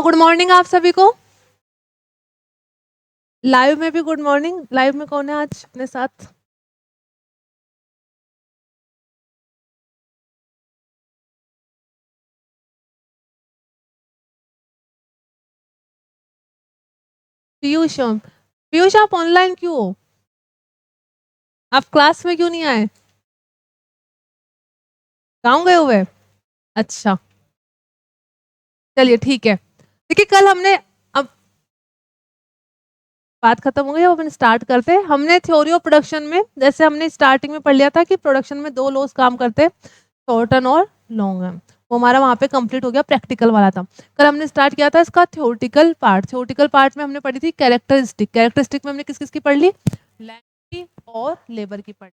Good morning आप सभी को। लाइव में भी गुड मॉर्निंग। लाइव में कौन है आज अपने साथ? पीयूष। पीयूष आप ऑनलाइन क्यों हो? आप क्लास में क्यों नहीं आए? गाँव गए हुए? अच्छा, चलिए ठीक है। देखिए कल हमने, अब बात खत्म हो गई, अब अपन स्टार्ट करते हैं। हमने थ्योरी ऑफ प्रोडक्शन में, जैसे हमने स्टार्टिंग में पढ़ लिया था कि प्रोडक्शन में दो लॉज काम करते हैं, शॉर्ट रन और लॉन्ग रन। वो हमारा वहाँ पे कंप्लीट हो गया, प्रैक्टिकल वाला था। कल हमने स्टार्ट किया था इसका थ्योरेटिकल पार्ट। थ्योरेटिकल पार्ट में हमने पढ़ी थी कैरेक्टरिस्टिक। कैरेक्टरिस्टिक में हमने किस किस की पढ़ ली? लैंड की और लेबर की पढ़ी।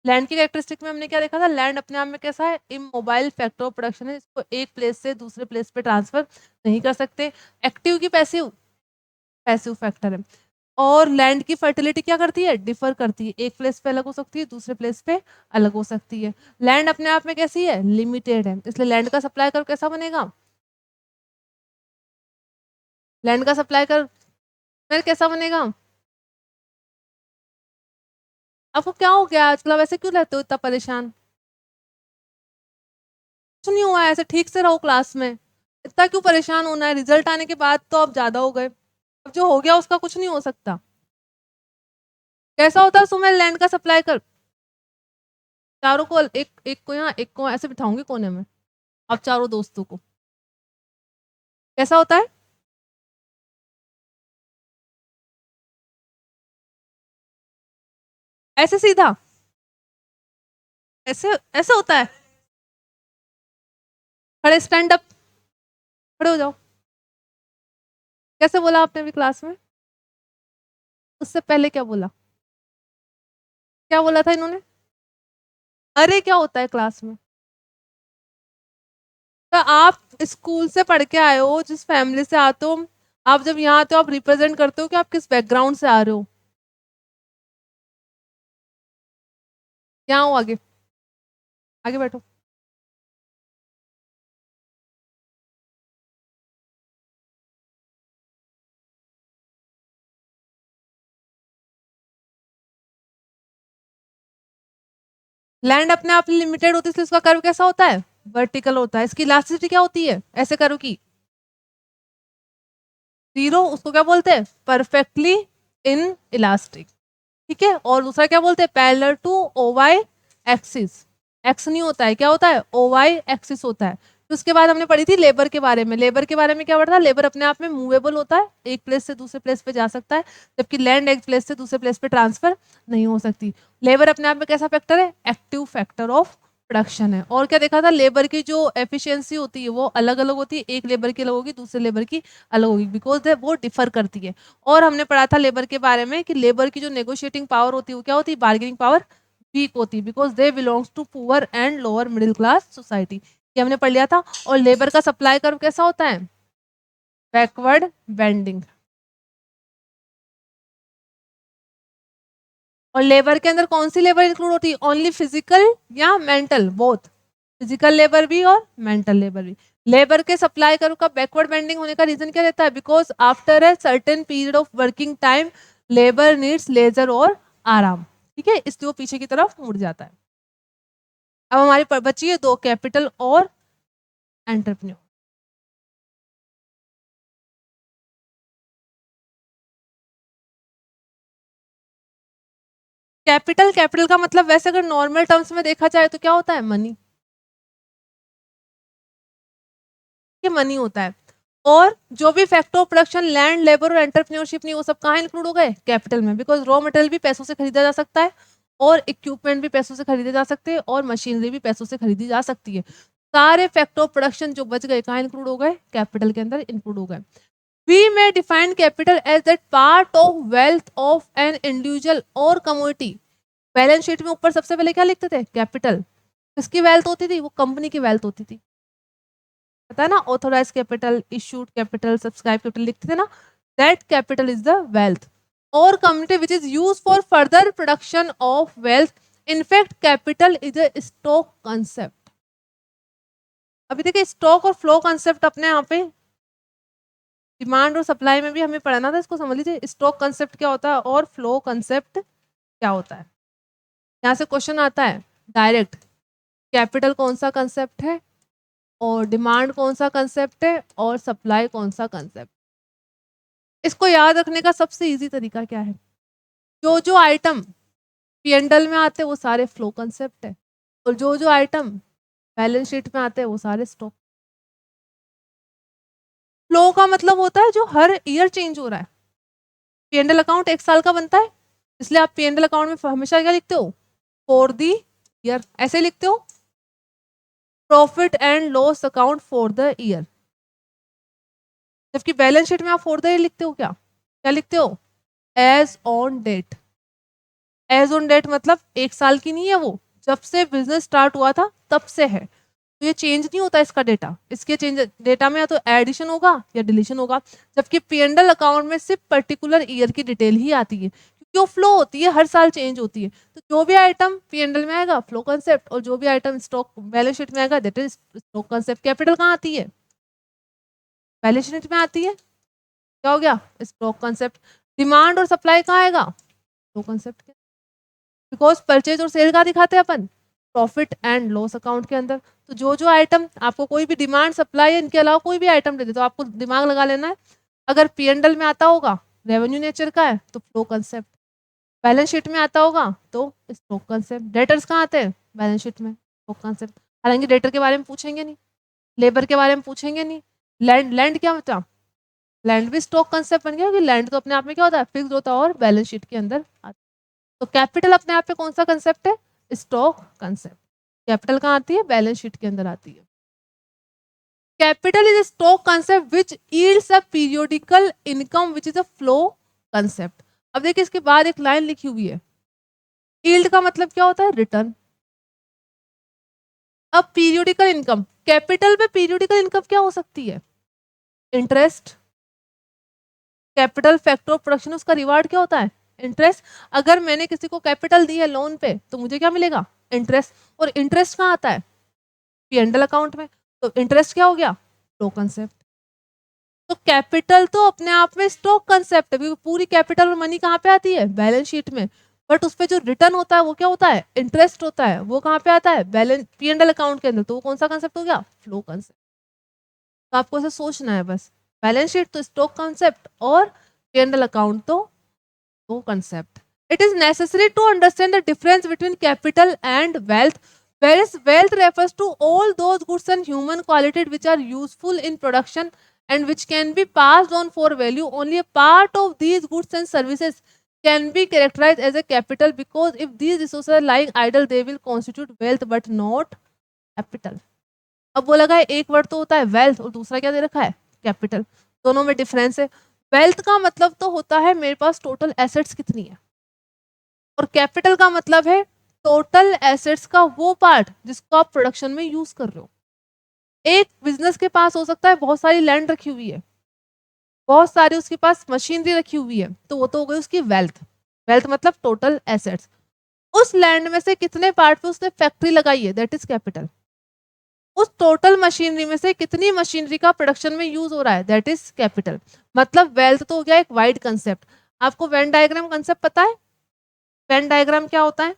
लैंड की कैरेक्टरिस्टिक में हमने क्या देखा था? लैंड अपने आप में कैसा है? इमोबाइल फैक्टर ऑफ प्रोडक्शन है। इसको एक प्लेस से दूसरे प्लेस पे ट्रांसफर नहीं कर सकते। एक्टिव की पैसिव, पैसिव फैक्टर है। और लैंड की फर्टिलिटी क्या करती है? डिफर करती है। एक प्लेस पे अलग हो सकती है, दूसरे प्लेस पे अलग हो सकती है। लैंड अपने आप में कैसी है? लिमिटेड है। इसलिए लैंड का सप्लाई कर कैसा बनेगा? लैंड का सप्लाई कर फिर कैसा बनेगा? आपको क्या हो गया आजकल? आप ऐसे क्यों रहते हो इतना परेशान? कुछ नहीं हुआ है, ऐसे ठीक से रहो क्लास में। इतना क्यों परेशान होना है? रिजल्ट आने के बाद तो अब ज्यादा हो गए। अब जो हो गया उसका कुछ नहीं हो सकता। कैसा होता है सुमेल? लैंड का सप्लाई कर चारों को, एक एक को यहाँ, एक को ऐसे बिठाऊंगी कोने में, अब चारों दोस्तों को। कैसा होता है? ऐसे सीधा? ऐसे ऐसे होता है? खड़े, स्टैंड अप, खड़े हो जाओ। कैसे बोला आपने अभी क्लास में? उससे पहले क्या बोला? क्या बोला था इन्होंने? अरे क्या होता है क्लास में? तो आप स्कूल से पढ़ के आए हो, जिस फैमिली से आते हो, आप जब यहाँ आते हो आप रिप्रेजेंट करते हो कि आप किस बैकग्राउंड से आ रहे हो। यहाँ हो, आगे, आगे बैठो। लैंड अपने आप लिमिटेड होती है, इसलिए उसका कर्व कैसा होता है? वर्टिकल होता है। इसकी इलास्टिसिटी क्या होती है ऐसे कर्व की? जीरो। उसको क्या बोलते हैं? Perfectly inelastic. ठीक है। और दूसरा क्या बोलते हैं? Parallel to O Y axis. X नहीं होता है, क्या होता है? ओ वाई एक्सिस होता है। तो उसके बाद हमने पढ़ी थी लेबर के बारे में। लेबर के बारे में क्या पढ़ा था? लेबर अपने आप में मूवेबल होता है, एक प्लेस से दूसरे प्लेस पे जा सकता है, जबकि लैंड एक प्लेस से दूसरे प्लेस पे ट्रांसफर नहीं हो सकती। लेबर अपने आप में कैसा फैक्टर है? एक्टिव फैक्टर ऑफ प्रोडक्शन है। और क्या देखा था? लेबर की जो एफिशिएंसी होती है वो अलग अलग होती है। एक लेबर की अलग होगी, दूसरे लेबर की अलग होगी, बिकॉज वो डिफर करती है। और हमने पढ़ा था लेबर के बारे में कि लेबर की जो नेगोशिएटिंग पावर होती है वो क्या होती है? बार्गेनिंग पावर वीक होती है, because they belongs to poor and lower middle class society. ये हमने पढ़ लिया था। और लेबर का सप्लाई कर्व कैसा होता है? Backward bending. और लेबर के अंदर कौन सी लेबर इंक्लूड होती है? ओनली फिजिकल या मेंटल? बोथ। फिजिकल लेबर भी और मेंटल लेबर भी। लेबर के सप्लाई कर्व का बैकवर्ड बेंडिंग होने का रीजन क्या रहता है? Because after a certain period of working time labour needs leisure और आराम। ठीक है, इसलिए वो पीछे की तरफ मुड़ जाता है। अब हमारी बची है दो, कैपिटल और एंटरप्रेन्योर। कैपिटल, कैपिटल का मतलब वैसे अगर नॉर्मल टर्म्स में देखा जाए तो क्या होता है? मनी। ये मनी होता है। और जो भी factor of production land, labour और एंटरप्रेन्योरशिप नहीं, वो सब कहाँ इंक्लूड हो गए? कैपिटल में। बिकॉज रॉ मटेरियल भी पैसों से खरीदा जा सकता है, और इक्विपमेंट भी पैसों से खरीदे जा सकते हैं, और मशीनरी भी पैसों से खरीदी जा सकती है। सारे फैक्टर ऑफ प्रोडक्शन जो बच गए कहाँ इंक्लूड हो गए? कैपिटल के अंदर इंक्लूड हो गए। वी में define capital as that part of wealth of an individual और कम्युनिटी। बैलेंस शीट में ऊपर सबसे पहले क्या लिखते थे? कैपिटल। किसकी वेल्थ होती थी? वो कंपनी की वेल्थ होती थी। पता है ना? Authorise capital, issued capital, subscribe capital लिखते थे ना। That capital is the wealth और community which is use for further production of wealth. In fact capital is a stock concept. अभी देखिए, स्टॉक और फ्लो कंसेप्ट अपने यहाँ पे डिमांड और सप्लाई में भी हमें पढ़ना था, इसको समझ लीजिए स्टॉक कंसेप्ट क्या होता है और फ्लो कंसेप्ट क्या होता है। यहाँ से क्वेश्चन आता है डायरेक्ट, कैपिटल कौन सा कंसेप्ट है और डिमांड कौन सा कंसेप्ट है और सप्लाई कौन सा कंसेप्ट। इसको याद रखने का सबसे इजी तरीका क्या है, जो जो आइटम P&L में आते हैं वो सारे फ्लो कंसेप्ट है और जो जो आइटम बैलेंस शीट में आते हैं वो सारे स्टॉक। फ्लो का मतलब होता है जो हर ईयर चेंज हो रहा है। P&L अकाउंट एक साल का बनता है, इसलिए आप P&L अकाउंट में हमेशा क्या लिखते हो, फॉर द ईयर, ऐसे लिखते हो। Profit and loss account for the year, जबकि बैलेंस शीट में आप फॉर द ईयर लिखते हो, क्या क्या लिखते हो, age on date. Age on date मतलब एक साल की नहीं है वो, जब से बिजनेस स्टार्ट हुआ था तब से है, तो ये चेंज नहीं होता इसका डेटा। इसके चेंज डेटा में या तो एडिशन होगा या डिलीशन होगा, जबकि P&L अकाउंट में सिर्फ पर्टिकुलर ईयर की डिटेल ही आती है, क्योंकि वो फ्लो होती है, हर साल चेंज होती है। तो जो भी आइटम P&L में आएगा फ्लो कंसेप्ट, और जो भी आइटम स्टॉक बैलेंस शीट में आएगा that is stock concept. Capital कहाँ आती है, बैलेंस शीट में आती है, क्या हो गया, स्टॉक कंसेप्ट। डिमांड और सप्लाई कहाँ आएगा, फ्लो कंसेप्ट के, बिकॉज परचेज और सेल का दिखाते हैं अपन प्रॉफिट एंड लॉस अकाउंट के अंदर। तो जो जो आइटम आपको कोई भी डिमांड सप्लाई इनके अलावा कोई भी आइटम दे दे तो आपको दिमाग लगा लेना है, अगर P&L में आता होगा रेवेन्यू नेचर का है तो फ्लो कंसेप्ट, बैलेंस शीट में आता होगा तो स्टॉक कंसेप्ट। डेटर्स कहाँ आते हैं, बैलेंस शीट में, स्टॉक कंसेप्ट। हालांकि डेटर के बारे में पूछेंगे नहीं, लेबर के बारे में पूछेंगे नहीं। लैंड, लैंड क्या होता, लैंड भी स्टॉक कंसेप्ट बन गया, क्योंकि लैंड तो अपने आप में क्या होता है, फिक्स होता है और बैलेंस शीट के अंदर आता है। तो कैपिटल अपने आप में कौन सा कंसेप्ट है, स्टॉक कंसेप्ट। कैपिटल कहाँ आती है, बैलेंस शीट के अंदर आती है। Capital is a stock concept which yields a periodical income which is a flow concept। अब देखिए इसके बाद एक लाइन लिखी हुई है, yield का मतलब क्या होता है, रिटर्न। अब पीरियोडिकल इनकम, कैपिटल में पीरियोडिकल इनकम क्या हो सकती है, interest. Capital factor of production, उसका रिवार्ड क्या होता है, इंटरेस्ट। अगर मैंने किसी को कैपिटल दी है लोन पे तो मुझे क्या मिलेगा, इंटरेस्ट। और इंटरेस्ट कहाँ आता है, P&L अकाउंट में, तो इंटरेस्ट क्या हो गया, फ्लो कंसेप्ट। तो कैपिटल तो अपने आप में स्टॉक कंसेप्ट है, क्योंकि पूरी कैपिटल और मनी कहाँ पे आती है, बैलेंस शीट में। बट उस पर जो रिटर्न होता है वो क्या होता है, इंटरेस्ट होता है, वो कहाँ पे आता है, बैलेंस P&L अकाउंट के अंदर। तो वो कौन सा कंसेप्ट हो गया, फ्लो कंसेप्ट। तो आपको ऐसे सोचना है बस, बैलेंस शीट तो स्टॉक कंसेप्ट और P&L अकाउंट तो flow concept. It is necessary to understand the difference between capital and wealth, whereas wealth refers to all those goods and human qualities which are useful in production and which can be passed on for value. Only a part of these goods and services can be characterized as a capital, because if these resources are lying idle they will constitute wealth but not capital। अब बोला गया एक word तो होता है wealth और दूसरा क्या दे रखा है, कैपिटल। दोनों में डिफरेंस है। वेल्थ का मतलब तो होता है मेरे पास टोटल एसेट्स कितनी है, और कैपिटल का मतलब है टोटल एसेट्स का वो पार्ट जिसको आप प्रोडक्शन में यूज कर रहे हो। एक बिजनेस के पास हो सकता है बहुत सारी लैंड रखी हुई है, बहुत सारी उसके पास मशीनरी रखी हुई है, तो वो तो हो गई उसकी वेल्थ। वेल्थ मतलब टोटल एसेट्स। उस लैंड में से कितने पार्ट पे उसने फैक्ट्री लगाई है, दैट इज कैपिटल। उस टोटल मशीनरी में से कितनी मशीनरी का प्रोडक्शन में यूज हो रहा है, दैट इज कैपिटल। मतलब वेल्थ तो हो गया एक वाइड कंसेप्ट। आपको वेन डायग्राम कंसेप्ट पता है, वेन डायग्राम क्या होता है,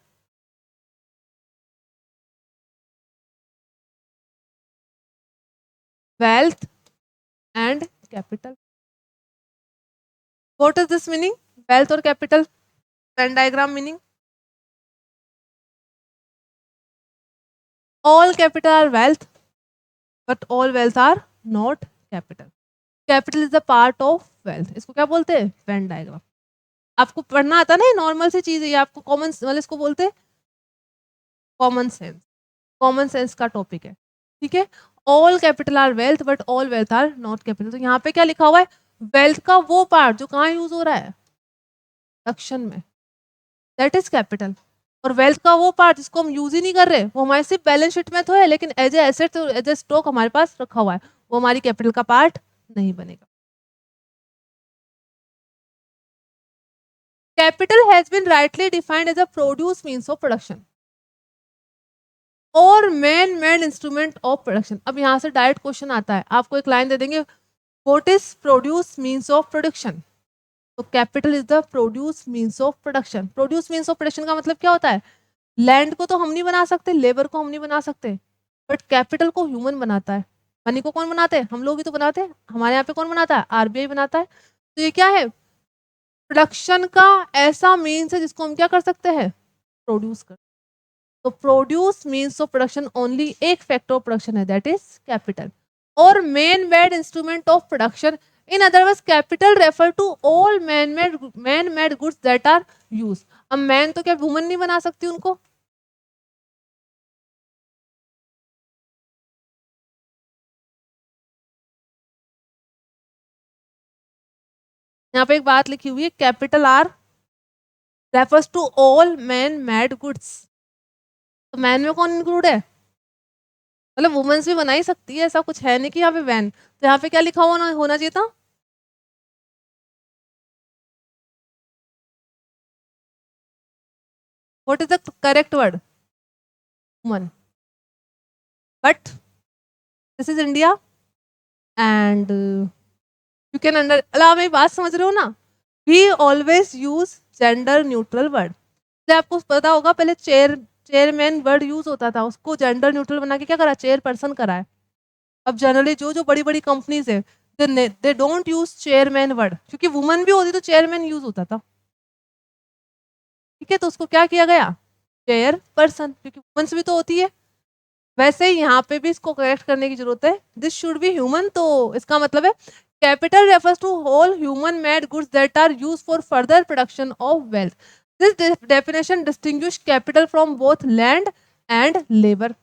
wealth and capital. What is this meaning, wealth और capital, Venn diagram meaning, all capital are wealth but all wealth are not capital। capital is the part of wealth। इसको क्या बोलते हैं, वेन डायग्राम। आपको पढ़ना आता ना, ये नॉर्मल सी चीज है, ये आपको कॉमन मतलब इसको बोलते हैं कॉमन सेंस। कॉमन सेंस का टॉपिक है, ठीक है। All capital are wealth but all wealth are not capital. तो यहाँ पे क्या लिखा हुआ है, वेल्थ का वो पार्ट जो कहाँ यूज हो रहा है, प्रोडक्शन में, दैट इज कैपिटल। और वेल्थ का वो पार्ट जिसको हम यूज ही नहीं कर रहे, वो हमारे सिर्फ बैलेंस शीट में तो है, लेकिन as a asset as a stock हमारे पास रखा हुआ है, वो हमारी कैपिटल का पार्ट नहीं बनेगा। Capital has been rightly defined as a produce means of production और मेन इंस्ट्रूमेंट ऑफ प्रोडक्शन। अब यहाँ से डायरेक्ट क्वेश्चन आता है, आपको एक लाइन दे देंगे, what is produce means of production? तो capital is the produce means of production. Produce means of production का मतलब क्या होता है? लैंड को तो हम नहीं बना सकते, लेबर को हम नहीं बना सकते, बट कैपिटल को ह्यूमन बनाता है। मनी को कौन बनाते हैं? हम लोग ही तो बनाते हैं। हमारे यहाँ पे कौन बनाता है? आरबीआई बनाता है। तो ये क्या है? प्रोडक्शन का ऐसा मीन्स है जिसको हम क्या कर सकते हैं? प्रोड्यूस कर। तो produce means of production only एक फैक्टर ऑफ प्रोडक्शन है, दैट इज कैपिटल। और man made instrument of production, in other words capital refer to all man made goods that are use. अब मैन तो क्या woman नहीं बना सकती उनको? यहाँ पे एक बात लिखी हुई है, capital are refers to all man made goods. तो मैन में कौन इंक्लूड है? मतलब वुमेन्स भी बना ही सकती है, ऐसा कुछ है नहीं कि यहाँ पे वैन। तो यहाँ पे क्या लिखा हुआ होना चाहिए था? What is the correct word? Woman. But this is India and you can under, अला मेरी बात समझ रहे हो ना? We always use gender neutral word. आपको पता होगा पहले चेयरमैन वर्ड यूज होता था, उसको जेंडर न्यूट्रल बना के क्या करा? चेयर पर्सन करा है। अब जनरली जो जो बड़ी बड़ी कंपनीज है, they don't use chairman word, क्योंकि वुमन भी होती तो चेयरमैन यूज होता था। ठीक है, तो उसको क्या किया गया? चेयर पर्सन, क्योंकि वुमेन्स भी तो होती है। वैसे ही यहाँ पे भी इसको करेक्ट करने की जरूरत है, दिस शुड बी ह्यूमन। तो इसका मतलब है capital refers to whole human made goods that are use for further production of wealth. This definition distinguish capital from both land and labour,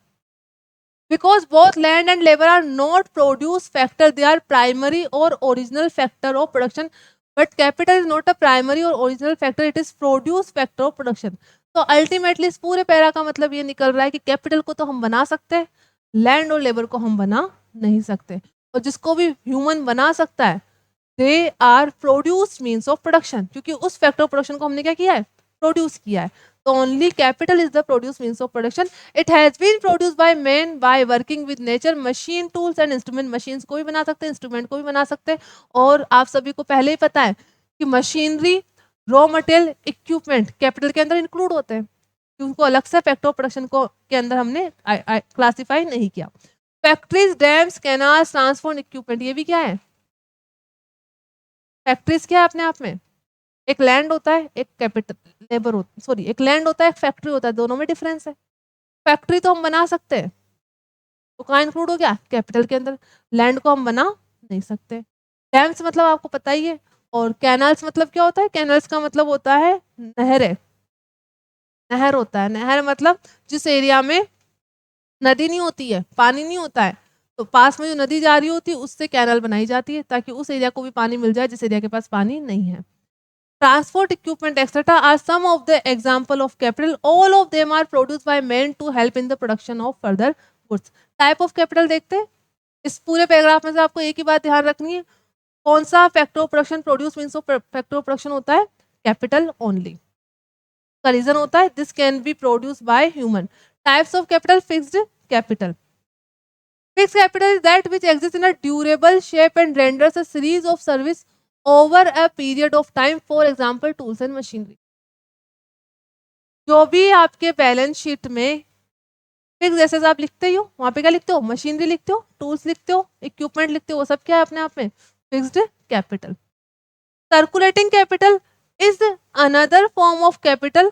because both land and labor are not produce factor, they are primary or original factor of production, but capital is not a primary or original factor, it is produce factor of production। तो ultimately इस पूरे para का मतलब ये निकल रहा है कि कैपिटल को तो हम बना सकते हैं, लैंड और लेबर को हम बना नहीं सकते, और जिसको भी ह्यूमन बना सकता है they are produce means of production, क्योंकि उस फैक्टर ऑफ प्रोडक्शन को हमने क्या किया है? प्रोड्यूस किया है। तो only capital is the produce means of production. It has been produce by man by working with nature, machine tools and instrument. Machines को भी बना सकते हैं, इंस्ट्रूमेंट को भी बना सकते हैं। और आप सभी को पहले ही पता है कि machinery, raw material, equipment capital के अंदर इंक्लूड होते हैं, उनको अलग से फैक्टर ऑफ प्रोडक्शन को के अंदर हमने क्लासिफाई नहीं किया। Factories, dams, canals, transport equipment, ये भी क्या है? फैक्ट्रीज क्या है अपने आप में? एक लैंड होता है, एक कैपिटल लेबर होता, सॉरी एक लैंड होता है, एक फैक्ट्री होता है, दोनों में डिफरेंस है। फैक्ट्री तो हम बना सकते हैं, तो कहाँ इंक्लूड हो गया? कैपिटल के अंदर। लैंड को हम बना नहीं सकते। डैम्स मतलब आपको पता ही है। और कैनाल्स मतलब क्या होता है? कैनाल्स का मतलब होता है नहर है, नहर होता है। नहर मतलब जिस एरिया में नदी नहीं होती है, पानी नहीं होता है, तो पास में जो नदी जा रही होती है उससे कैनाल बनाई जाती है, ताकि उस एरिया को भी पानी मिल जाए जिस एरिया के पास पानी नहीं है। Transport equipment etc. are some of the example of capital. All of them are produced by men to help in the production of further goods. Type of capital देखते हैं। इस पूरे पैराग्राफ में से आपको एक ही बात ध्यान रखनी है, कौन सा factor of production produce means of factor of production होता है? Capital only. का रीजन होता है this can be produce by human. Types of capital, fixed capital. Fixed capital is that which exists in a durable shape and renders a series of service over a period of time, for example tools and machinery। जो भी आपके balance sheet में fix जैसे आप लिखते ही हो, वहां पे क्या लिखते हो? मशीनरी लिखते हो, टूल्स लिखते हो, इक्विपमेंट लिखते हो, वो सब क्या है अपने आप में? Fixed capital. Circulating capital is another form of capital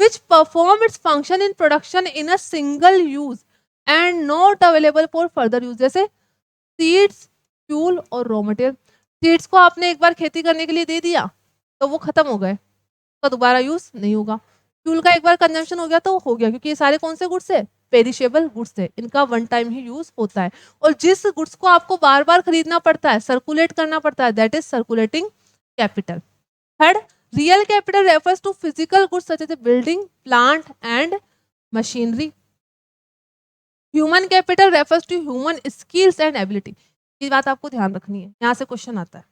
which perform its function in production in a single use and not available for further use। जैसे सीड्स, फ्यूल और रॉ मटेरियल। सीड्स को आपने एक बार खेती करने के लिए दे दिया तो वो खत्म हो गए, तो दोबारा यूज नहीं होगा। फ्यूल का एक बार कंजम्पशन हो गया तो हो गया, क्योंकि ये सारे कौन से गुड्स है? पेरिशेबल गुड्स है, इनका वन टाइम ही यूज होता है। और जिस गुड्स को आपको बार बार खरीदना पड़ता है, सर्कुलेट करना पड़ता है, that is circulating capital. Third, real capital refers to physical goods such as building, plant and machinery. Human capital refers to human skills and ability. ये बात आपको ध्यान रखनी है, यहाँ से क्वेश्चन आता है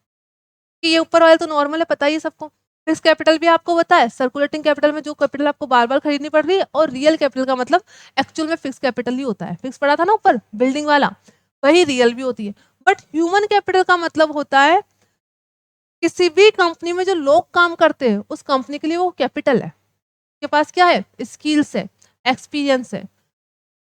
कि ये ऊपर वाले तो नॉर्मल है, पता ही सबको। फिक्स कैपिटल भी आपको पता है, सर्कुलेटिंग कैपिटल में जो कैपिटल आपको बार बार खरीदनी पड़ रही है, और रियल कैपिटल का मतलब एक्चुअल में फिक्स कैपिटल ही होता है। फिक्स पड़ा था ना ऊपर बिल्डिंग वाला, वही रियल भी होती है। बट ह्यूमन कैपिटल का मतलब होता है किसी भी कंपनी में जो लोग काम करते हैं उस कंपनी के लिए वो कैपिटल है, के पास क्या है, स्किल्स है, एक्सपीरियंस है।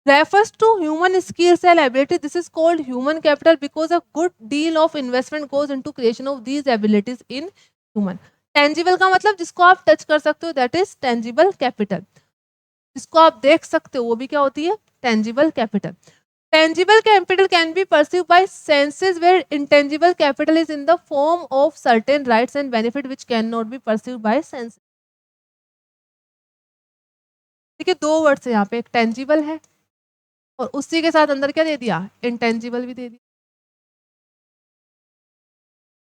refers to human skills and ability. This is called human capital because a good deal of investment goes into creation of these abilities in human. Tangible का मतलब जिसको आप टच कर सकते हो, that is tangible capital. जिसको आप देख सकते हो वो भी क्या होती है, tangible capital. Tangible capital can be perceived by senses where intangible capital is in the form of certain rights and benefit which cannot be perceived by senses. देखिए दो वर्ड्स है यहाँ पे, एक tangible है और उसी के साथ अंदर क्या दे दिया, इंटेंजिबल भी दे दिया।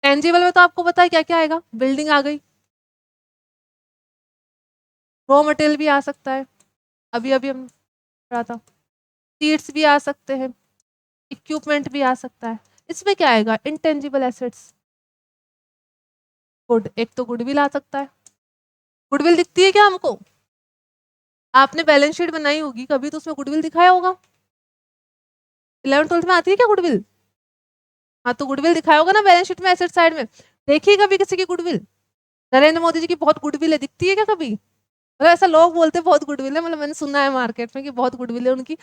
टेंजिबल में तो आपको पता है क्या क्या आएगा, बिल्डिंग आ गई, रॉ मटेरियल भी आ सकता है, अभी अभी हम पढ़ा था, सीड्स भी आ सकते हैं, इक्विपमेंट भी आ सकता है। इसमें क्या आएगा, इंटेंजिबल एसेट्स। गुड, एक तो गुडविल आ सकता है। गुडविल दिखती है क्या हमको, आपने बैलेंस शीट बनाई होगी कभी तो उसमें गुडविल दिखाया होगा, 11th 12th में आती है क्या गुडविल, हाँ तो गुडविल दिखाया होगा ना बैलेंस शीट में, एसेट साइड में। देखिए कभी किसी की गुडविल, नरेंद्र मोदी जी की बहुत गुडविल है, दिखती है क्या कभी, मतलब ऐसा लोग बोलते हैं बहुत गुडविल है, मतलब मैंने सुना है मार्केट में कि बहुत गुडविल है उनकी,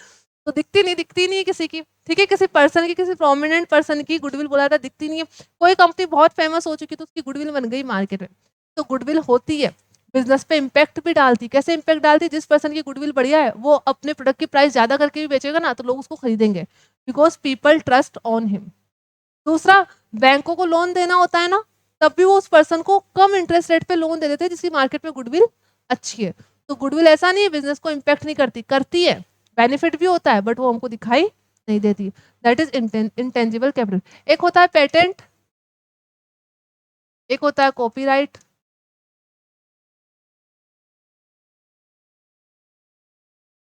तो दिखती नहीं है किसी की। ठीक है, किसी पर्सन की, किसी प्रोमिनेंट पर्सन की गुडविल बोला था, दिखती नहीं है। कोई कंपनी बहुत फेमस हो चुकी तो उसकी गुडविल बन गई मार्केट में, तो गुडविल होती है, बिजनेस पे इम्पैक्ट भी डालती। कैसे इम्पैक्ट डालती, जिस पर्सन की गुडविल बढ़िया है वो अपने प्रोडक्ट की प्राइस ज्यादा करके भी बेचेगा ना तो लोग उसको खरीदेंगे, because people trust on him. दूसरा, बैंकों को लोन देना होता है ना, तब भी वो उस पर्सन को कम इंटरेस्ट रेट पे लोन दे देते हैं जिसकी मार्केट में गुडविल अच्छी है। तो गुडविल ऐसा नहीं है बिजनेस को इम्पैक्ट नहीं करती, करती है, बेनिफिट भी होता है, बट वो हमको दिखाई नहीं देती। That is intangible capital. एक होता है पेटेंट, एक होता है कॉपीराइट,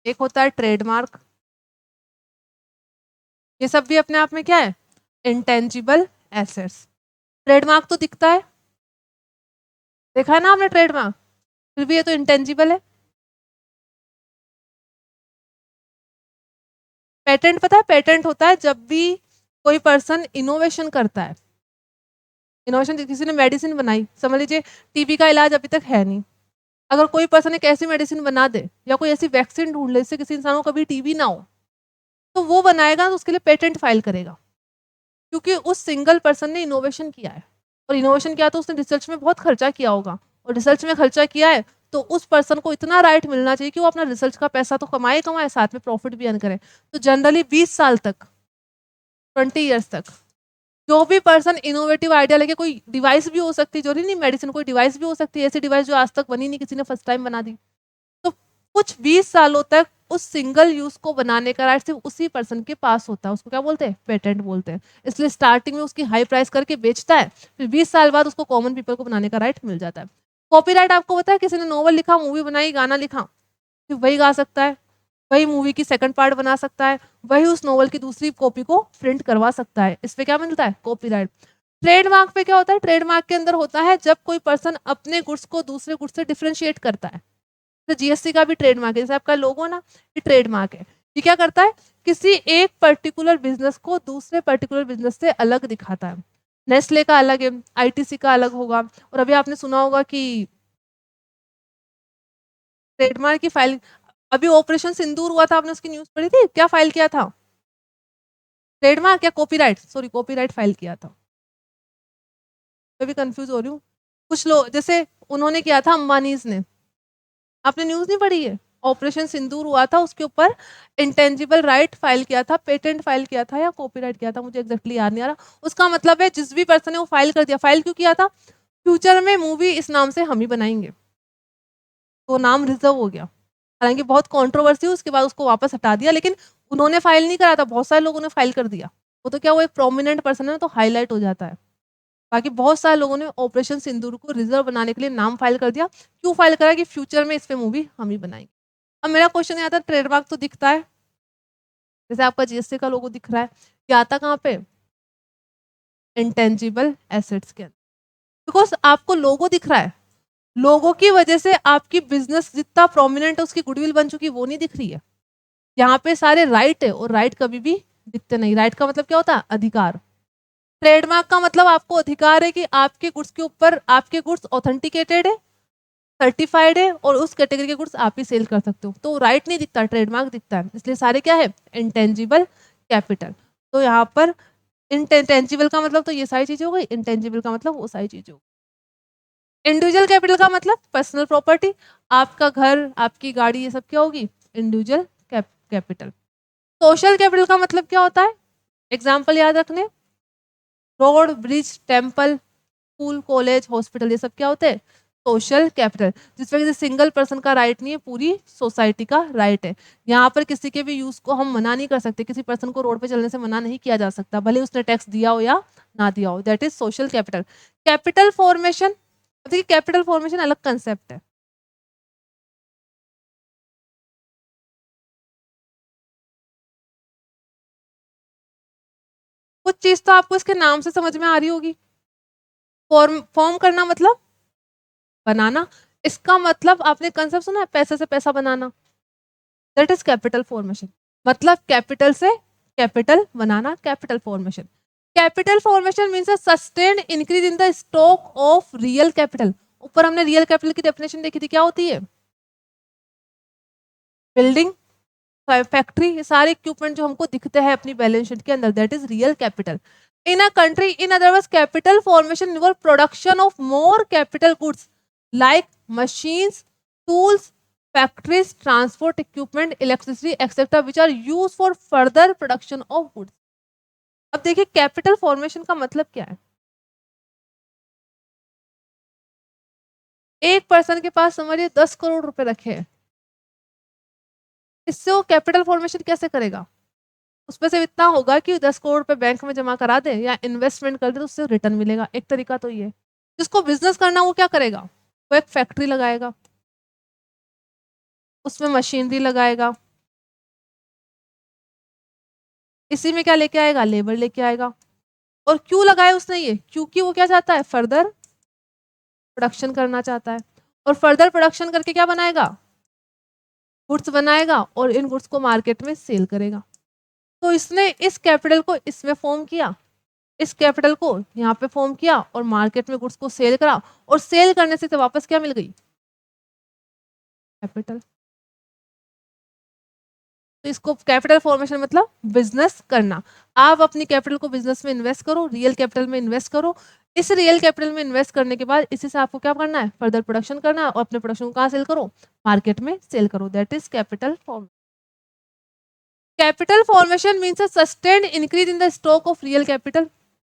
एक होता है ट्रेडमार्क। ये सब भी अपने आप में क्या है, इंटेंजिबल एसेट्स। ट्रेडमार्क तो दिखता है, देखा है ना आपने ट्रेडमार्क, फिर भी ये तो इंटेंजिबल है। पेटेंट पता है, पेटेंट होता है जब भी कोई पर्सन इनोवेशन करता है। इनोवेशन, किसी ने मेडिसिन बनाई, समझ लीजिए टीबी का इलाज अभी तक है नहीं, अगर कोई पर्सन एक ऐसी मेडिसिन बना दे या कोई ऐसी वैक्सीन ढूंढ ले जिससे किसी इंसान को कभी टीबी ना हो, तो वो बनाएगा तो उसके लिए पेटेंट फाइल करेगा, क्योंकि उस सिंगल पर्सन ने इनोवेशन किया है। और इनोवेशन किया तो उसने रिसर्च में बहुत खर्चा किया होगा, और रिसर्च में खर्चा किया है तो उस पर्सन को इतना राइट मिलना चाहिए कि वो अपना रिसर्च का पैसा तो कमाए कमाए, साथ में प्रॉफिट भी अर्न करे। तो जनरली 20 साल तक, 20 ईयर्स तक जो भी पर्सन इनोवेटिव आइडिया लेके, कोई डिवाइस भी हो सकती है, जरूरी नहीं मेडिसिन, कोई डिवाइस भी हो सकती है, ऐसी डिवाइस जो आज तक बनी नहीं, किसी ने फर्स्ट टाइम बना दी, तो कुछ 20 सालों तक उस सिंगल यूज को बनाने का राइट सिर्फ उसी पर्सन के पास होता है। उसको क्या बोलते हैं, पेटेंट बोलते हैं। इसलिए स्टार्टिंग में उसकी हाई प्राइस करके बेचता है, फिर 20 साल बाद उसको कॉमन पीपल को बनाने का राइट मिल जाता है। कॉपीराइट आपको पता है, किसी ने नॉवल लिखा, मूवी बनाई, गाना लिखा, सिर्फ वही गा सकता है, वही मूवी की सेकंड पार्ट बना सकता है, वही उस नॉवल की दूसरी कॉपी को प्रिंट करवा सकता है। इस पे क्या मिलता है, कॉपीराइट। ट्रेडमार्क पे क्या होता है, ट्रेडमार्क के अंदर होता है जब कोई पर्सन अपने गुड्स को दूसरे गुड्स से डिफरेंशिएट करता है। तो जीएसटी का भी ट्रेडमार्क है, जैसे आपका लोगो ना, ये ट्रेडमार्क है। ये क्या करता है, किसी एक पर्टिकुलर बिजनेस को दूसरे पर्टिकुलर बिजनेस से अलग दिखाता है। नेस्ले का अलग है, आईटीसी का अलग होगा। और अभी आपने सुना होगा कि ट्रेडमार्क की फाइल, अभी ऑपरेशन सिंदूर हुआ था, आपने उसकी न्यूज पढ़ी थी, क्या फाइल किया था, ट्रेडमार्क या कॉपीराइट, सॉरी कॉपीराइट फाइल किया था। मैं भी कंफ्यूज हो रही हूँ। कुछ लोग जैसे उन्होंने किया था, अंबानीज ने, आपने न्यूज नहीं पढ़ी है, ऑपरेशन सिंदूर हुआ था, उसके ऊपर इंटेंजिबल राइट फाइल किया था, पेटेंट फाइल किया था या कॉपीराइट किया था, मुझे एग्जैक्टली याद नहीं आ रहा। उसका मतलब है जिस भी पर्सन ने वो फाइल कर दिया, फाइल क्यों किया था, फ्यूचर में मूवी इस नाम से हम ही बनाएंगे, तो नाम रिजर्व हो गया। हालांकि बहुत कंट्रोवर्सी हुई, उसके बाद उसको वापस हटा दिया, लेकिन उन्होंने फाइल नहीं करा था, बहुत सारे लोगों ने फाइल कर दिया। वो तो क्या, वो एक प्रोमिनेंट पर्सन है तो हाईलाइट हो जाता है। बाकी बहुत सारे लोगों ने ऑपरेशन सिंदूर को रिजर्व बनाने के लिए नाम फाइल कर दिया। क्यों फाइल करा, कि फ्यूचर में इस पे मूवी हम ही बनाएंगे। अब मेरा क्वेश्चन ये आता है, ट्रेडमार्क तो दिखता है, जैसे आपका जीएसटी का लोगो दिख रहा है, ये आता कहाँ पे, इंटेंजिबल एसेट्स के अंदर। बिकॉज आपको लोगो दिख रहा है, लोगों की वजह से आपकी बिजनेस जितना प्रोमिनेंट है, उसकी गुडविल बन चुकी, वो नहीं दिख रही है। यहाँ पे सारे राइट है, और राइट कभी भी दिखते नहीं। राइट का मतलब क्या होता है, अधिकार। ट्रेडमार्क का मतलब आपको अधिकार है कि आपके गुड्स के ऊपर आपके गुड्स ऑथेंटिकेटेड है, सर्टिफाइड है और उस कैटेगरी के गुड्स आप ही सेल कर सकते हो। तो राइट नहीं दिखता, ट्रेडमार्क दिखता है, इसलिए सारे क्या है, इंटेंजिबल कैपिटल। तो यहाँ पर इंटेंजिबल का मतलब तो ये सारी चीजें हो गई, इंटेंजिबल का मतलब वो सारी चीजें हो गई। इंडिविजुअल कैपिटल का मतलब पर्सनल प्रॉपर्टी, आपका घर, आपकी गाड़ी, ये सब क्या होगी, इंडिविजुअल कैपिटल। सोशल कैपिटल का मतलब क्या होता है, एग्जाम्पल याद रखने, road, bridge, temple, school, college, hospital, ये सब क्या होते हैं, सोशल कैपिटल, जिसमें किसी सिंगल पर्सन का राइट नहीं है, पूरी सोसाइटी का राइट है। यहाँ पर किसी के भी यूज को हम मना नहीं कर सकते, किसी पर्सन को रोड पे चलने से मना नहीं किया जा सकता, भले उसने टैक्स दिया हो या ना दिया हो, that is social capital. Capital formation, देखिए कैपिटल फॉर्मेशन अलग कंसेप्ट है। कुछ चीज तो आपको इसके नाम से समझ में आ रही होगी। फॉर्म फॉर्म करना मतलब बनाना, इसका मतलब आपने कंसेप्ट सुना है, पैसे से पैसा बनाना, दैट इज कैपिटल फॉर्मेशन। मतलब कैपिटल से capital banana, capital formation. Capital formation means a sustained increase in the stock of real capital. ऊपर हमने रियल कैपिटल की डेफिनेशन देखी थी, क्या होती है, बिल्डिंग, फैक्ट्री, ये सारे इक्विपमेंट जो हमको दिखते हैं अपनी बैलेंस शीट के अंदर, that is real capital. In a country, in other words, capital formation involve production of more capital goods like machines, tools, factories, transport equipment, electricity etcetera which are use for further production of goods. अब देखिए capital formation का मतलब क्या है। एक person के पास समझिए 10 करोड़ रुपए रखे हैं, इससे वो कैपिटल फॉर्मेशन कैसे करेगा, उसमें से इतना होगा कि 10 करोड़ रुपए बैंक में जमा करा दे या इन्वेस्टमेंट कर दे तो उससे रिटर्न मिलेगा। एक तरीका तो ये। जिसको बिजनेस करना वो क्या करेगा, वो एक फैक्ट्री लगाएगा, उसमें मशीनरी लगाएगा, इसी में क्या लेके आएगा, लेबर लेके आएगा। और क्यों लगाया उसने ये, क्योंकि वो क्या चाहता है, फर्दर प्रोडक्शन करना चाहता है। और फर्दर प्रोडक्शन करके क्या बनाएगा, गुड्स बनाएगा और इन गुड्स को मार्केट में सेल करेगा। तो इसने इस कैपिटल को इसमें फॉर्म किया, इस कैपिटल को यहाँ पे फॉर्म किया और मार्केट में गुड्स को सेल करा, और सेल करने से तो वापस क्या मिल गई, कैपिटल। तो इसको कैपिटल फॉर्मेशन मतलब बिजनेस करना। आप अपनी कैपिटल को बिजनेस में इन्वेस्ट करो, रियल कैपिटल में इन्वेस्ट करो। इस रियल कैपिटल में इन्वेस्ट करने के बाद इसी से आपको क्या करना है, फर्दर प्रोडक्शन करना है और अपने प्रोडक्शन को कहाँ सेल करो, मार्केट में सेल करो, that is capital form. Capital formation means a sustained increase in the stock of real capital,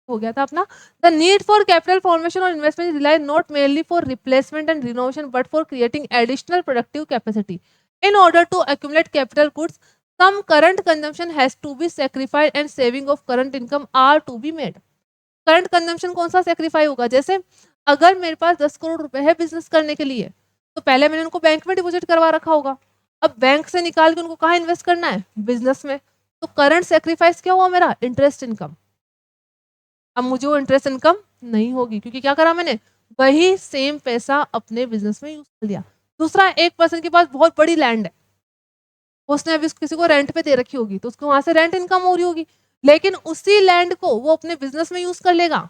हो गया था अपना। The need for capital formation और investment rely not merely for replacement and renovation but for creating additional productive capacity. In order to accumulate capital goods some current consumption has to be sacrificed and saving of current income are to be made। Current consumption कौन सा sacrifice होगा, जैसे अगर मेरे पास 10 करोड़ रुपए है business करने के लिए, तो पहले मैंने उनको बैंक में डिपॉजिट करवा रखा होगा, अब बैंक से निकाल के उनको कहाँ इन्वेस्ट करना है, बिजनेस में। तो करंट सेक्रीफाइस क्या हुआ, मेरा इंटरेस्ट इनकम। अब मुझे वो इंटरेस्ट इनकम नहीं होगी, क्योंकि क्या करा मैंने, वही सेम पैसा अपने बिजनेस में यूज कर लिया। दूसरा, एक पर्सन के पास बहुत बड़ी लैंड है, उसने अभी किसी को रेंट पे दे रखी होगी, तो उसको वहां से रेंट इनकम हो रही होगी, लेकिन उसी लैंड को वो अपने बिजनेस में यूज कर लेगा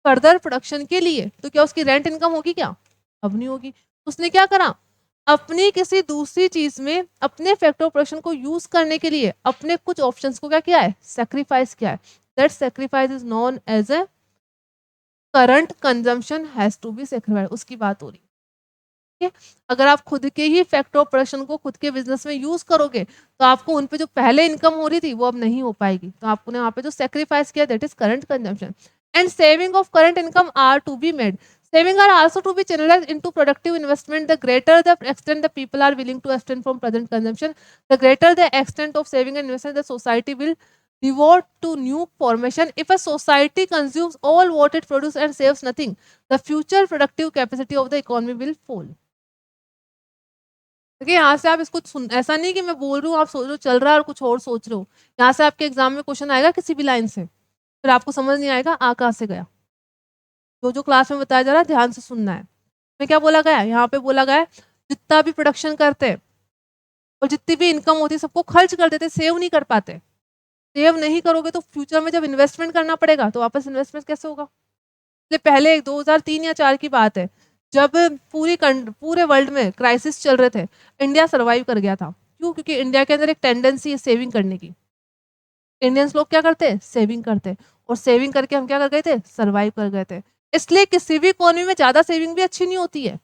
फर्दर प्रोडक्शन के लिए, तो क्या उसकी रेंट इनकम होगी, क्या अब नहीं होगी। उसने क्या करा, अपनी किसी दूसरी चीज में अपने फैक्टर ऑफ प्रोडक्शन को यूज करने के लिए अपने कुछ ऑप्शंस को क्या किया है, सेक्रीफाइस किया है। That sacrifice is known as a current consumption has to be sacrificed, उसकी बात हो रही है। अगर आप खुद के ही फैक्टर ऑफ प्रोडक्शन को खुद के बिजनेस में यूज करोगे, तो आपको उन पे जो पहले इनकम हो रही थी वो अब नहीं हो पाएगी, तो आपने वहां पे जो सेक्रीफाइस किया that is current consumption. And saving of current income are to be made, saving are also to be channelized into productive investment. The greater the extent the people are willing to abstain from present consumption, the greater the extent of saving and investment the society will devote to new formation. If a society consumes all what it produces and saves nothing, the future productive capacity of the economy will fall. देखिए यहाँ से आप इसको सुन, ऐसा नहीं कि मैं बोल रही हूँ आप सोच रहे हो चल रहा है और कुछ और सोच रहे हो। यहाँ से आपके एग्जाम में क्वेश्चन आएगा किसी भी लाइन से, फिर आपको समझ नहीं आएगा आ कहाँ से गया। जो क्लास में बताया जा रहा है ध्यान से सुनना है। मैं क्या बोला गया है, यहाँ पे बोला गया है जितना भी प्रोडक्शन करते और जितनी भी इनकम होती है सबको खर्च कर देते, सेव नहीं कर पाते। सेव नहीं करोगे तो फ्यूचर में जब इन्वेस्टमेंट करना पड़ेगा तो वापस इन्वेस्टमेंट कैसे होगा? इसलिए पहले 2003 या 4 की बात है, जब पूरे वर्ल्ड में क्राइसिस चल रहे थे, इंडिया सर्वाइव कर गया था। क्यों? क्योंकि इंडिया के अंदर एक टेंडेंसी है सेविंग करने की। इंडियंस लोग क्या करते हैं? सेविंग करते हैं, और सेविंग करके हम क्या कर गए थे? सर्वाइव कर गए थे। इसलिए किसी भी इकोनॉमी में ज़्यादा सेविंग भी अच्छी नहीं होती है।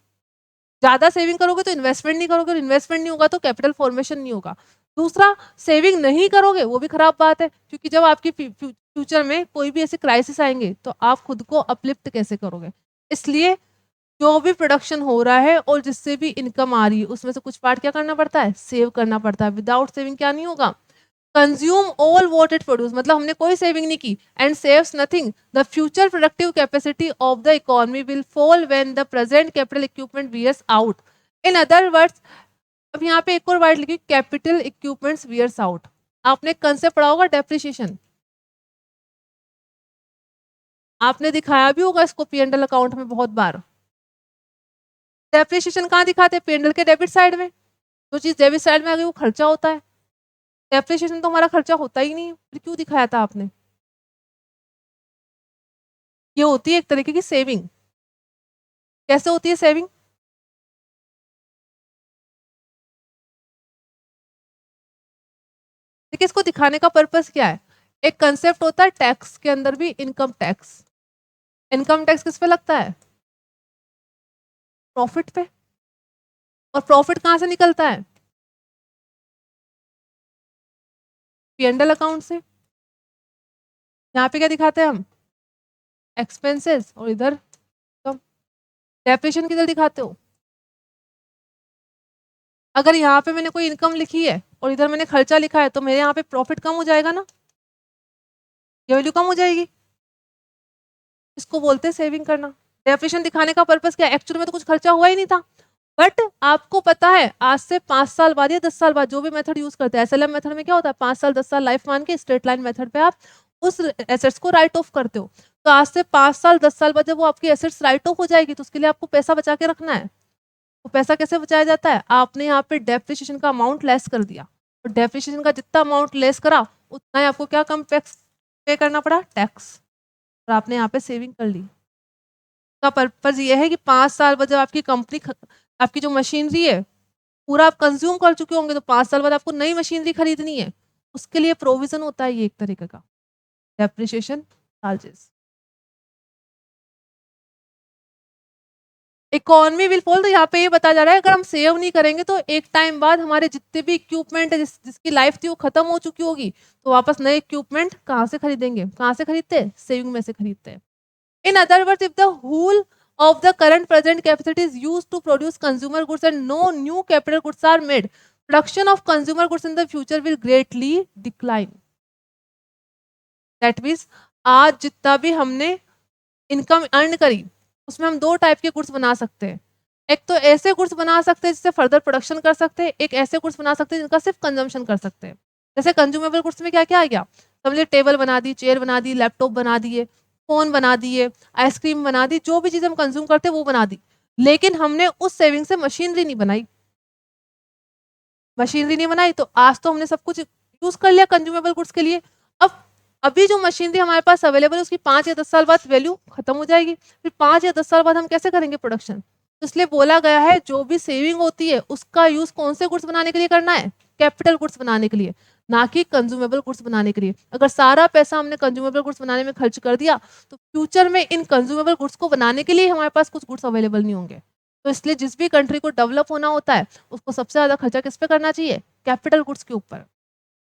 ज़्यादा सेविंग करोगे तो इन्वेस्टमेंट नहीं करोगे, और इन्वेस्टमेंट नहीं होगा तो कैपिटल फॉर्मेशन नहीं होगा। दूसरा, सेविंग नहीं करोगे वो भी खराब बात है, क्योंकि जब आपकी फ्यूचर में कोई भी ऐसे क्राइसिस आएंगे तो आप खुद को अपलिफ्ट कैसे करोगे? इसलिए जो भी प्रोडक्शन हो रहा है और जिससे भी इनकम आ रही है उसमें से कुछ पार्ट क्या करना पड़ता है? सेव करना पड़ता है। विदाउट सेविंग क्या नहीं होगा? Consume all what it produce, मतलब हमने कोई सेविंग नहीं की and saves nothing, the future productive capacity of the economy will fall when the present capital equipment wears out. In other words, अब यहाँ पे एक और वर्ड लिखी, कैपिटल इक्विपमेंट्स वियर्स आउट। आपने कंसेप्ट पढ़ा होगा डेप्रिसिएशन, आपने दिखाया भी होगा इसको पी&एल अकाउंट में बहुत बार। डेप्रिसिएशन कहाँ दिखाते हैं? पी&एल के डेबिट साइड में। जो चीज डेबिट साइड में आ गई वो खर्चा होता है। डेप्रिसिएशन तो हमारा खर्चा होता ही नहीं है, फिर क्यों दिखाया था आपने? ये होती है एक तरीके की सेविंग। कैसे होती है सेविंग? देखिए, इसको दिखाने का पर्पस क्या है? एक कंसेप्ट होता है टैक्स के अंदर भी, इनकम टैक्स। इनकम टैक्स किस पे लगता है? प्रॉफिट पे। और प्रॉफिट कहाँ से निकलता है? पी&एल अकाउंट से। यहाँ पे क्या दिखाते हैं हम? एक्सपेंसेस, और इधर कम। डेप्रिसिएशन किधर दिखाते हो? अगर यहाँ पे मैंने कोई इनकम लिखी है और इधर मैंने खर्चा लिखा है तो मेरे यहाँ पे प्रॉफिट कम हो जाएगा ना, ये वैल्यू कम हो जाएगी। इसको बोलते हैं सेविंग करना। डेप्रिसिएशन दिखाने का पर्पस क्या है? एक्चुअली में तो कुछ खर्चा हुआ ही नहीं था, बट आपको पता है आज से 5 साल बाद या 10 साल बाद जो भी मेथड यूज करते हैं, एसएलएम मेथड में क्या होता है? 5 साल 10 साल लाइफ मान के स्ट्रेट लाइन मेथड पे आप उस एसेट्स को राइट ऑफ करते हो। तो आज से 5 साल 10 साल बाद जब वो आपकी एसेट्स राइट ऑफ हो जाएगी तो उसके लिए आपको पैसा बचा के रखना है। वो पैसा कैसे बचाया जाता है? आपने यहाँ पे डेप्रिसिएशन का अमाउंट लेस कर दिया, और डेप्रिसिएशन का जितना अमाउंट लेस करा उतना ही आपको क्या कम टैक्स पे करना पड़ा? टैक्स। और आपने यहाँ पे सेविंग कर ली। का पर्पज ये है कि 5 साल बाद जब आपकी कंपनी आपकी जो मशीनरी है पूरा आप कंज्यूम कर चुके होंगे तो 5 साल बाद आपको नई मशीनरी खरीदनी है, उसके लिए प्रोविजन होता है ये एक तरीके का depreciation charges. Economy will fall, तो यहाँ पे ये बताया जा रहा है अगर हम सेव नहीं करेंगे तो एक टाइम बाद हमारे जितने भी इक्विपमेंट है जिसकी लाइफ थी वो खत्म हो चुकी होगी, तो वापस नए इक्विपमेंट कहाँ से खरीदेंगे? कहाँ से खरीदते हैं? सेविंग में से खरीदते हैं। In other words, if the whole of the current present capacity is used to produce consumer goods and no new capital goods are made, production of consumer goods in the future will greatly decline. That means आज जितना भी हमने income earn करी उसमें हम दो type के goods बना सकते हैं। एक तो ऐसे गुड्स बना सकते हैं जिससे फर्दर प्रोडक्शन कर सकते हैं, एक ऐसे गुड्स बना सकते हैं जिनका सिर्फ कंजम्पशन कर सकते हैं। जैसे कंज्यूमेबल गुड्स में क्या क्या आ गया? समझिए टेबल बना दी, चेयर बना दी, लैपटॉप बना दिए, फोन बना दिए, आइसक्रीम बना दी, जो भी चीज़ हम कंज्यूम करते हैं वो बना दी। लेकिन हमने उस सेविंग से मशीनरी नहीं बनाई। मशीनरी नहीं बनाई तो आज तो हमने सब कुछ यूज कर लिया कंज्यूमेबल गुड्स के लिए। अब अभी जो मशीनरी हमारे पास अवेलेबल है उसकी 5 या 10 साल बाद वैल्यू खत्म हो जाएगी, फिर 5 या 10 साल बाद हम कैसे करेंगे प्रोडक्शन? तो इसलिए बोला गया है जो भी सेविंग होती है उसका यूज कौन से गुड्स बनाने के लिए करना है? कैपिटल गुड्स बनाने के लिए, ना कि कंज्यूमेबल गुड्स बनाने के लिए। अगर सारा पैसा हमने कंज्यूमेबल गुड्स बनाने में खर्च कर दिया तो फ्यूचर में इन कंज्यूमेबल गुड्स को बनाने के लिए हमारे पास कुछ गुड्स अवेलेबल नहीं होंगे। तो इसलिए जिस भी कंट्री को डेवलप होना होता है उसको सबसे ज्यादा खर्चा किस पे करना चाहिए? कैपिटल गुड्स के ऊपर।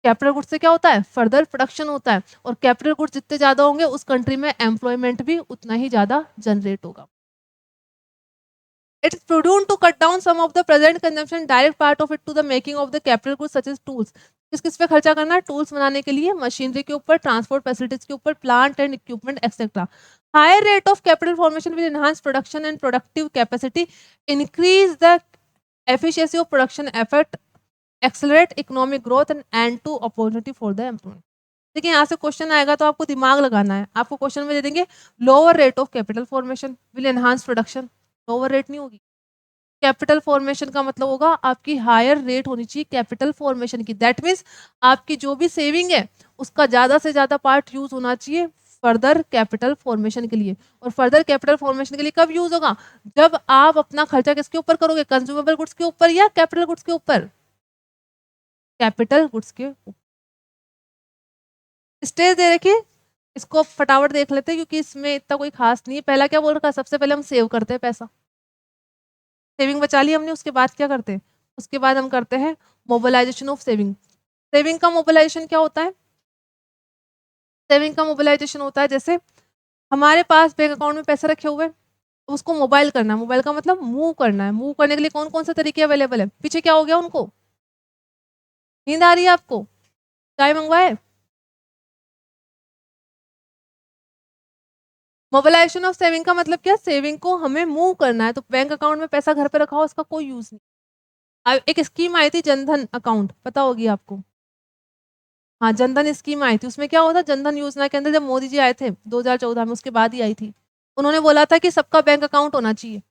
कैपिटल गुड्स से क्या होता है? फर्दर प्रोडक्शन होता है, और कैपिटल गुड्स जितने ज्यादा होंगे उस कंट्री में एम्प्लॉयमेंट भी उतना ही ज्यादा जनरेट होगा। It is prudent to cut down some of the present consumption, direct part of it to the making of the capital goods such as tools. किस पे खर्चा करना है? टूल्स बनाने के लिए, मशीनरी के ऊपर, ट्रांसपोर्ट फैसिलिटीज के ऊपर, plant and equipment etcetera. Higher rate of capital formation will enhance production and productive capacity, increase the efficiency of production effort, accelerate economic growth and end to opportunity for the employment। देखिए यहाँ से question आएगा तो आपको दिमाग लगाना है। आपको क्वेश्चन में दे देंगे lower rate of capital formation will enhance production, lower rate नहीं होगी। कैपिटल फॉर्मेशन का मतलब होगा आपकी हायर रेट होनी चाहिए कैपिटल फॉर्मेशन की। दैट मीन्स आपकी जो भी सेविंग है उसका ज़्यादा से ज़्यादा पार्ट यूज़ होना चाहिए फर्दर कैपिटल फॉर्मेशन के लिए। और फर्दर कैपिटल फॉर्मेशन के लिए कब यूज़ होगा? जब आप अपना खर्चा किसके ऊपर करोगे? कंज्यूमेबल गुड्स के ऊपर या कैपिटल गुड्स के ऊपर? कैपिटल गुड्स के ऊपर। स्टेज दे रखी, इसको फटाफट देख लेते हैं क्योंकि इसमें इतना कोई खास नहीं है। पहला क्या बोल रखा? सबसे पहले हम सेव करते हैं पैसा, सेविंग बचा ली हमने। उसके बाद क्या करते हैं? उसके बाद हम करते हैं मोबिलाइजेशन ऑफ सेविंग। सेविंग का मोबिलाइजेशन क्या होता है? सेविंग का मोबिलाइजेशन होता है जैसे हमारे पास बैंक अकाउंट में पैसे रखे हुए हैं, उसको मोबाइल करना है। मोबाइल का मतलब मूव करना है। मूव करने के लिए कौन कौन से तरीके अवेलेबल है? पीछे क्या हो गया उनको? नींद आ रही है आपको? चाय मंगवाए? मोबिलाइजेशन ऑफ सेविंग का मतलब क्या? सेविंग को हमें मूव करना है। तो बैंक अकाउंट में पैसा घर पे रखा हो, उसका कोई यूज नहीं। एक स्कीम आई थी जनधन अकाउंट, पता होगी आपको। हाँ, जनधन स्कीम आई थी। उसमें क्या होता? जनधन योजना के अंदर जब मोदी जी आए थे 2014 में, उसके बाद ही आई थी, उन्होंने बोला था कि सबका बैंक अकाउंट होना चाहिए।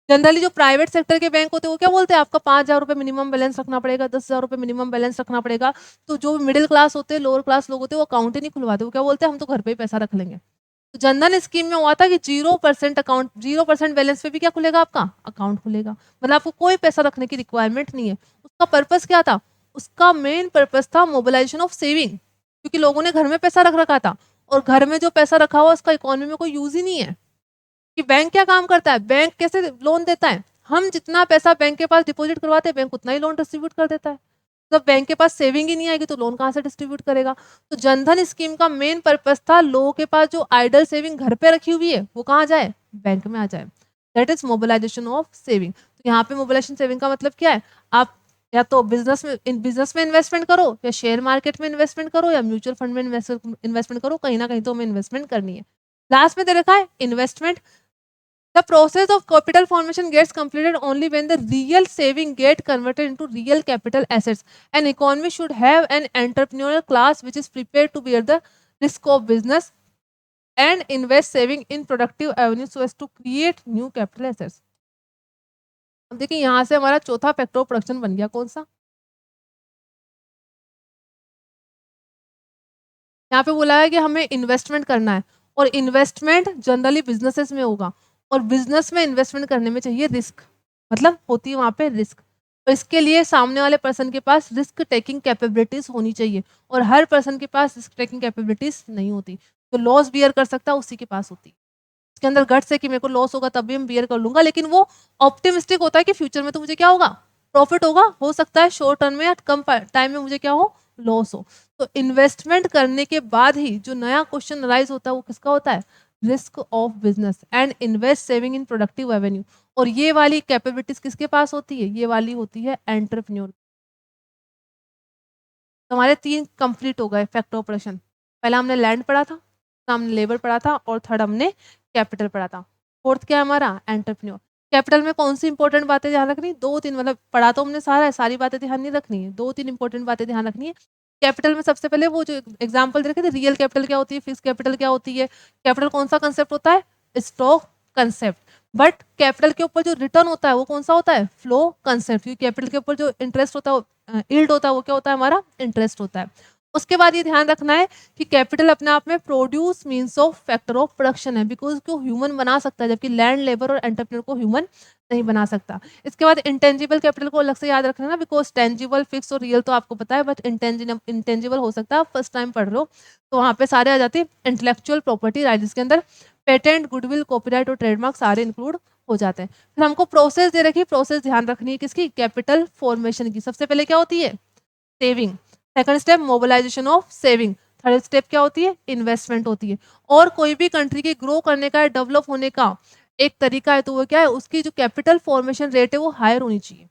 जनरली जो प्राइवेट सेक्टर के बैंक होते हैं वो क्या बोलते हैं? आपका 5,000 रुपये मिनिमम बैलेंस रखना पड़ेगा, 10,000 रुपये मिनिमम बैलेंस रखना पड़ेगा। तो जो मिडिल क्लास होते हैं, लोअर क्लास लोग होते हैं, वो अकाउंट ही नहीं खुलवाते। वो क्या बोलते हैं? हम तो घर पे ही पैसा रख लेंगे। तो जनधन स्कीम में हुआ था कि 0% अकाउंट, 0% बैलेंस पे भी क्या खुलेगा? आपका अकाउंट खुलेगा। मतलब आपको कोई पैसा रखने की रिक्वायरमेंट नहीं है। उसका पर्पस क्या था? उसका मेन पर्पस था मोबिलाइजेशन ऑफ सेविंग, क्योंकि लोगों ने घर में पैसा रख रखा था और घर में जो पैसा रखा हुआ उसका इकोनॉमी में कोई यूज ही नहीं है। कि बैंक क्या काम करता है? बैंक कैसे लोन देता है? हम जितना पैसा बैंक के पास डिपॉजिट करवाते हैं, बैंक उतना ही लोन डिस्ट्रीब्यूट कर देता है। तो बैंक के पास सेविंग ही नहीं आएगी तो लोन कहाँ से डिस्ट्रीब्यूट करेगा? तो जनधन स्कीम का मेन पर्पस था लोगों के पास जो आइडल सेविंग घर पे रखी हुई है वो कहाँ जाए? बैंक में आ जाए। That is mobilisation of saving. तो यहाँ पे मोबिलाइजेशन सेविंग का मतलब क्या है? आप या तो बिजनेस में इन्वेस्टमेंट करो, या शेयर मार्केट में इन्वेस्टमेंट करो, या म्यूचुअल फंड में इन्वेस्टमेंट करो। कहीं ना कहीं तो हमें इन्वेस्टमेंट करनी है। लास्ट में दे रखा है investment. The process of capital formation gets completed only when the real saving get converted into real capital assets. An economy should have an entrepreneurial class which is prepared to bear the risk of business and invest saving in productive avenues so as to create new capital assets. अब देखिए यहाँ से हमारा चौथा factor of production बन गया। कौन सा? यहाँ पे बोला है कि हमें इन्वेस्टमेंट करना है और इन्वेस्टमेंट जनरली बिजनेसेस में होगा और बिजनेस में इन्वेस्टमेंट करने में चाहिए रिस्क, मतलब होती है वहाँ पे रिस्क। तो इसके लिए सामने वाले पर्सन के पास रिस्क टेकिंग कैपेबिलिटीज होनी चाहिए और हर पर्सन के पास रिस्क टेकिंग कैपेबिलिटीज नहीं होती। तो लॉस बियर कर सकता है उसी के पास होती है। उसके अंदर गट्स है कि मेरे को लॉस होगा तब भी मैं बियर कर लूंगा, लेकिन वो ऑप्टिमिस्टिक होता है कि फ्यूचर में तो मुझे क्या होगा? प्रॉफिट होगा। हो सकता है शॉर्ट टर्म में या कम टाइम में मुझे क्या हो? लॉस हो। तो इन्वेस्टमेंट करने के बाद ही जो नया क्वेश्चन राइज होता है वो किसका होता है? Risk of business and invest saving in productive Avenue. और ये वाली कैपेबिलिटीज किसके पास होती है? ये वाली होती है एंटरप्रेन्योर। तो हमारे 3 कंप्लीट हो गए फैक्टर ऑपरेशन। पहला हमने लैंड पढ़ा था, हमने लेबर पढ़ा था और थर्ड हमने कैपिटल पढ़ा था। फोर्थ क्या है हमारा? एंटरप्रेन्योर। कैपिटल में कौन सी इंपॉर्टेंट बातें ध्यान रखनी? 2-3, मतलब पढ़ा तो हमने सारा है, सारी बातें ध्यान नहीं रखनी है, 2-3 इंपॉर्टेंट बातें ध्यान रखनी है। कैपिटल में सबसे पहले वो जो एग्जाम्पल दे रखे थे, रियल कैपिटल क्या होती है, फिक्स कैपिटल क्या होती है। कैपिटल कौन सा कंसेप्ट होता है? Stock concept. बट कैपिटल के ऊपर जो रिटर्न होता है वो कौन सा होता है? Flow concept. क्योंकि कैपिटल के ऊपर जो इंटरेस्ट होता है, यील्ड होता है, वो क्या होता है? हमारा इंटरेस्ट होता है। उसके बाद ये ध्यान रखना है कि कैपिटल अपने आप में produce means of factor of production है, बिकॉज को ह्यूमन बना सकता है जबकि लैंड, लेबर और एंटरप्रेन्योर को ह्यूमन नहीं बना सकता। इसके बाद इंटेंजिबल कैपिटल को अलग से याद रखना ना, बिकॉज टेंजिबल, फिक्स और रियल तो आपको पता है, बट इंटेंजिबल हो सकता है आप फर्स्ट टाइम पढ़ रहे हो तो वहाँ पे सारे आ जाते हैं इंटेलेक्चुअल प्रॉपर्टी राइट, जिसके अंदर पेटेंट, गुडविल, कॉपीराइट और ट्रेडमार्क सारे इंक्लूड हो जाते हैं। फिर हमको प्रोसेस दे रखी, प्रोसेस ध्यान रखनी है किसकी? कैपिटल फॉर्मेशन की। सबसे पहले क्या होती है? Saving. Second step mobilisation of saving. Third step क्या होती है? इन्वेस्टमेंट होती है। और कोई भी कंट्री के ग्रो करने का, डेवलप होने का एक तरीका है, तो वो क्या है? उसकी जो कैपिटल फॉर्मेशन रेट है वो हायर होनी चाहिए।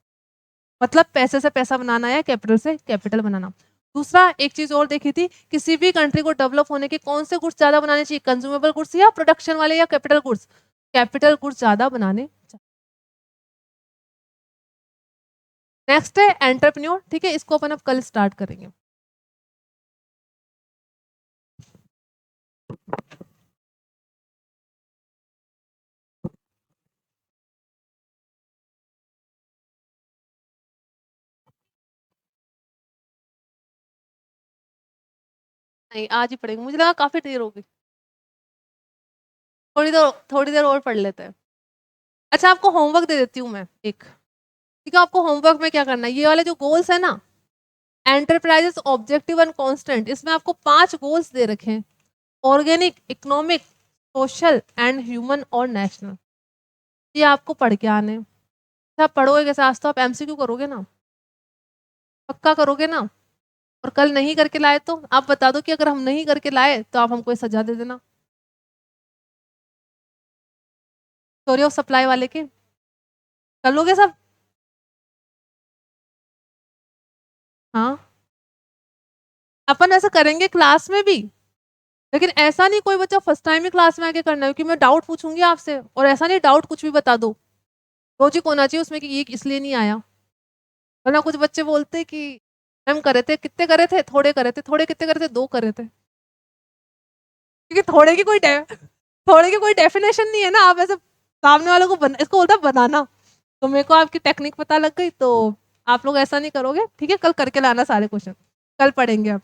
मतलब पैसे से पैसा बनाना या कैपिटल से कैपिटल बनाना। दूसरा एक चीज और देखी थी, किसी भी कंट्री को डेवलप होने के कौन से गुड्स ज्यादा बनाने चाहिए? कंज्यूमेबल गुड्स या प्रोडक्शन वाले या कैपिटल गुड्स? कैपिटल गुड्स ज्यादा बनाने। नेक्स्ट है एंटरप्रेन्योर। ठीक है, इसको अपन अब कल स्टार्ट करेंगे। नहीं आज ही पढ़ेंगे, मुझे लगा काफी देर हो गई, थोड़ी देर और पढ़ लेते हैं। अच्छा आपको होमवर्क दे देती हूँ मैं एक, ठीक है। आपको होमवर्क में क्या करना है, ये वाले जो गोल्स है ना, एंटरप्राइजेस, ऑब्जेक्टिव एंड कांस्टेंट, इसमें आपको 5 गोल्स दे रखे हैं, organic, economic, social and human और नेशनल। ये आपको पढ़ के आने हैं। अच्छा, आप पढ़ोगे कैसे, आज तो आप एमसीक्यू करोगे ना, पक्का करोगे ना, और कल नहीं करके लाए तो आप बता दो कि अगर हम नहीं करके लाए तो आप हमको ये सजा दे देना। स्टोरी ऑफ सप्लाई वाले के कर लोगे सब? हाँ, अपन ऐसा करेंगे क्लास में भी, लेकिन ऐसा नहीं कोई बच्चा फर्स्ट टाइम ही क्लास में आके करना है, क्योंकि मैं डाउट पूछूंगी आपसे, और ऐसा नहीं डाउट कुछ भी बता दो, लॉजिक होना चाहिए उसमें कि ये इसलिए नहीं आया। वरना कुछ बच्चे बोलते कि मैम करे थे, कितने करे थे, थोड़े करे थे, थोड़े कितने करे थे, 2 करे थे, क्योंकि थोड़े की कोई डेफिनेशन नहीं है ना। आप ऐसे सामने वालों को इसको बोलता है बनाना। तो मेरे को आपकी टेक्निक पता लग गई, तो आप लोग ऐसा नहीं करोगे, ठीक है। कल करके लाना सारे क्वेश्चन, कल पढ़ेंगे आप।